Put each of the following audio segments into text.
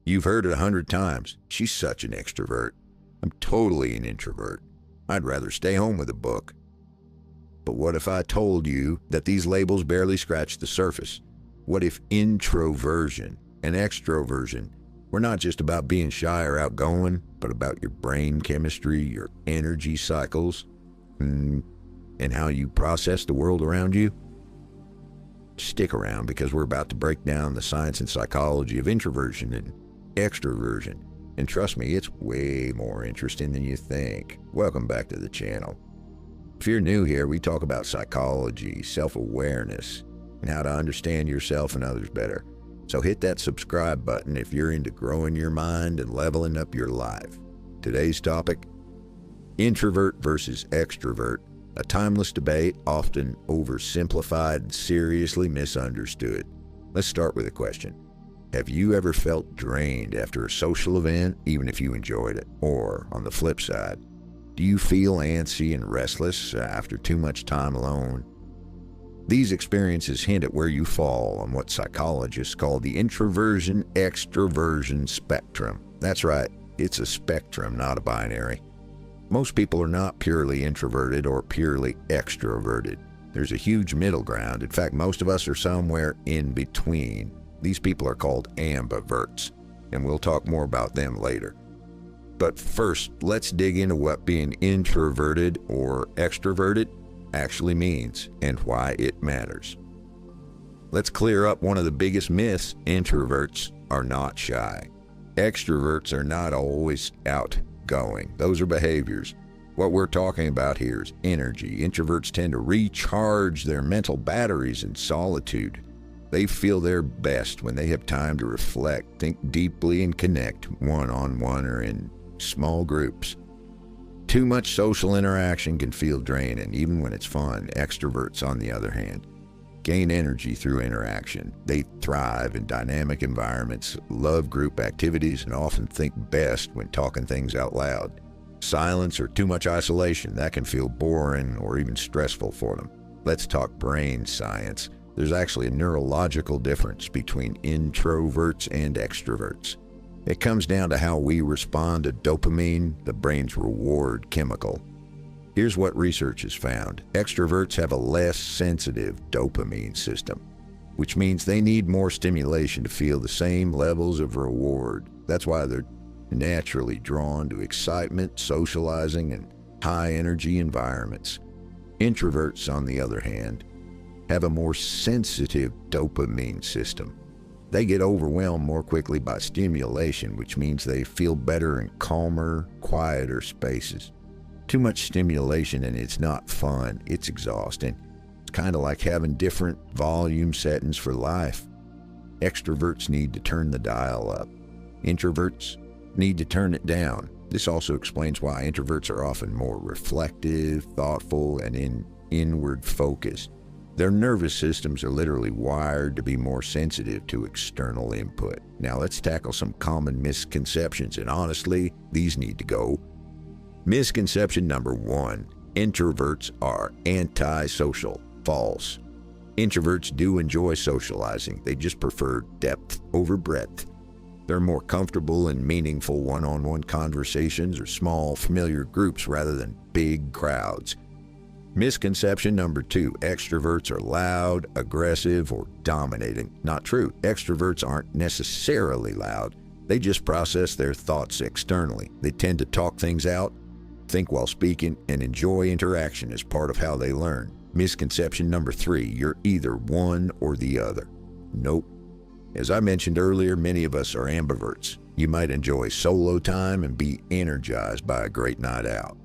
You've heard it 100 times. She's such an extrovert. I'm totally an introvert. I'd rather stay home with a book. But what if I told you that these labels barely scratch the surface? What if introversion and extroversion were not just about being shy or outgoing, but about your brain chemistry, your energy cycles, and how you process the world around you? Stick around, because we're about to break down the science and psychology of introversion and extroversion. And trust me, it's way more interesting than you think. Welcome back to the channel. If you're new here, we talk about psychology, self-awareness, and how to understand yourself and others better. So hit that subscribe button if you're into growing your mind and leveling up your life. Today's topic: introvert versus extrovert. A timeless debate, often oversimplified and seriously misunderstood. Let's start with a question. Have you ever felt drained after a social event, even if you enjoyed it? Or, on the flip side, do you feel antsy and restless after too much time alone? These experiences hint at where you fall on what psychologists call the introversion-extroversion spectrum. That's right, it's a spectrum, not a binary. Most people are not purely introverted or purely extroverted. There's a huge middle ground. In fact, most of us are somewhere in between. These people are called ambiverts, and we'll talk more about them later. But first, let's dig into what being introverted or extroverted actually means and why it matters. Let's clear up one of the biggest myths. Introverts are not shy. Extroverts are not always outgoing. Those are behaviors. What we're talking about here is energy. Introverts tend to recharge their mental batteries in solitude. They feel their best when they have time to reflect, think deeply, and connect one-on-one or in small groups. Too much social interaction can feel draining, even when it's fun. Extroverts, on the other hand, gain energy through interaction. They thrive in dynamic environments, love group activities, and often think best when talking things out loud. Silence or too much isolation, that can feel boring or even stressful for them. Let's talk brain science. There's actually a neurological difference between introverts and extroverts. It comes down to how we respond to dopamine, the brain's reward chemical. Here's what research has found. Extroverts have a less sensitive dopamine system, which means they need more stimulation to feel the same levels of reward. That's why they're naturally drawn to excitement, socializing, and high-energy environments. Introverts, on the other hand, have a more sensitive dopamine system. They get overwhelmed more quickly by stimulation, which means they feel better in calmer, quieter spaces. Too much stimulation and it's not fun, it's exhausting. It's kind of like having different volume settings for life. Extroverts need to turn the dial up. Introverts need to turn it down. This also explains why introverts are often more reflective, thoughtful, and inward focused. Their nervous systems are literally wired to be more sensitive to external input. Now let's tackle some common misconceptions, and honestly, these need to go. Misconception number 1, introverts are antisocial. False. Introverts do enjoy socializing. They just prefer depth over breadth. They're more comfortable in meaningful one-on-one conversations or small, familiar groups rather than big crowds. Misconception number 2, extroverts are loud, aggressive, or dominating. Not true. Extroverts aren't necessarily loud. They just process their thoughts externally. They tend to talk things out, think while speaking, and enjoy interaction as part of how they learn. Misconception number 3, you're either one or the other. Nope. As I mentioned earlier, many of us are ambiverts. You might enjoy solo time and be energized by a great night out.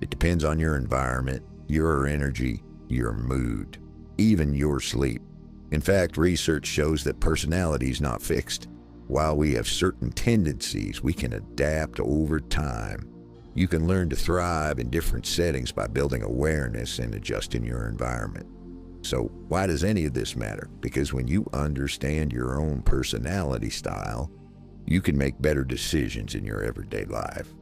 It depends on your environment, your energy, your mood, even your sleep. In fact, research shows that personality is not fixed. While we have certain tendencies, we can adapt over time. You can learn to thrive in different settings by building awareness and adjusting your environment. So why does any of this matter? Because when you understand your own personality style, you can make better decisions in your everyday life.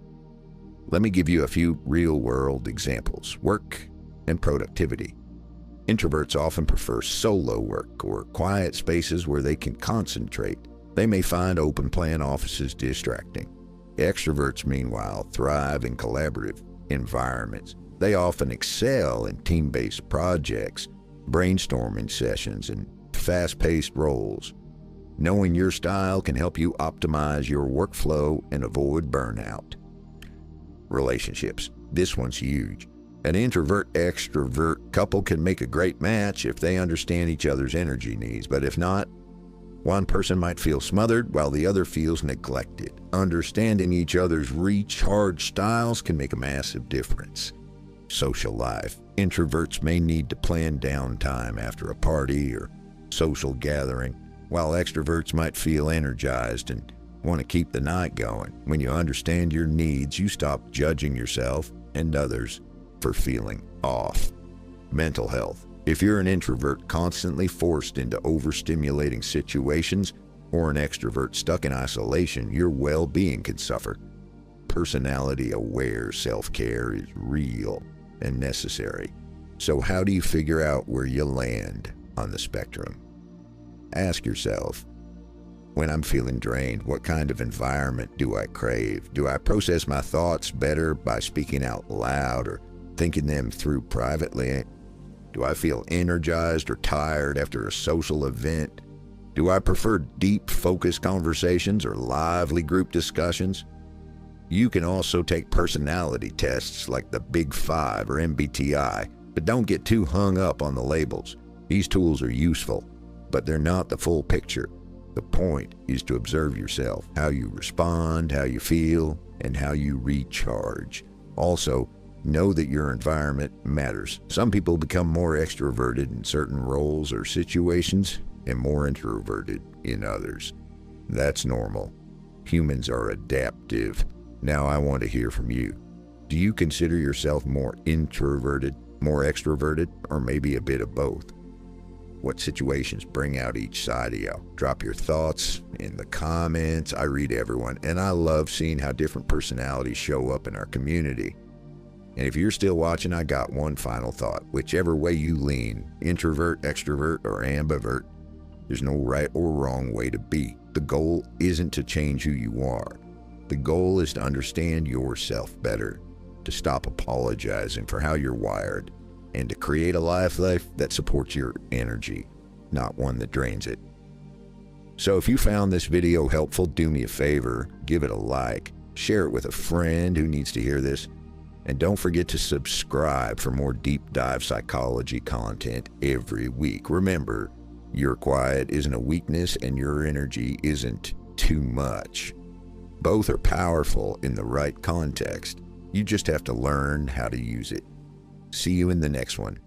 Let me give you a few real-world examples. Work and productivity. Introverts often prefer solo work or quiet spaces where they can concentrate. They may find open plan offices distracting. Extroverts, meanwhile, thrive in collaborative environments. They often excel in team-based projects, brainstorming sessions, and fast-paced roles. Knowing your style can help you optimize your workflow and avoid burnout. Relationships. This one's huge. An introvert-extrovert couple can make a great match if they understand each other's energy needs, but if not, one person might feel smothered while the other feels neglected. Understanding each other's recharge styles can make a massive difference. Social life. Introverts may need to plan downtime after a party or social gathering, while extroverts might feel energized and want to keep the night going. When you understand your needs, you stop judging yourself and others for feeling off. Mental health. If you're an introvert constantly forced into overstimulating situations or an extrovert stuck in isolation, your well-being can suffer. Personality-aware self-care is real and necessary. So how do you figure out where you land on the spectrum? Ask yourself, when I'm feeling drained, what kind of environment do I crave? Do I process my thoughts better by speaking out loud or thinking them through privately? Do I feel energized or tired after a social event? Do I prefer deep, focused conversations or lively group discussions? You can also take personality tests like the Big Five or MBTI, but don't get too hung up on the labels. These tools are useful, but they're not the full picture. The point is to observe yourself, how you respond, how you feel, and how you recharge. Also, know that your environment matters. Some people become more extroverted in certain roles or situations and more introverted in others. That's normal. Humans are adaptive. Now I want to hear from you. Do you consider yourself more introverted, more extroverted, or maybe a bit of both? What situations bring out each side of you? Drop your thoughts in the comments. I read everyone, and I love seeing how different personalities show up in our community. And if you're still watching, I got one final thought. Whichever way you lean, introvert, extrovert, or ambivert, there's no right or wrong way to be. The goal isn't to change who you are. The goal is to understand yourself better, to stop apologizing for how you're wired, and to create a life that supports your energy, not one that drains it. So if you found this video helpful, do me a favor, give it a like, share it with a friend who needs to hear this, and don't forget to subscribe for more deep dive psychology content every week. Remember, your quiet isn't a weakness and your energy isn't too much. Both are powerful in the right context. You just have to learn how to use it. See you in the next one.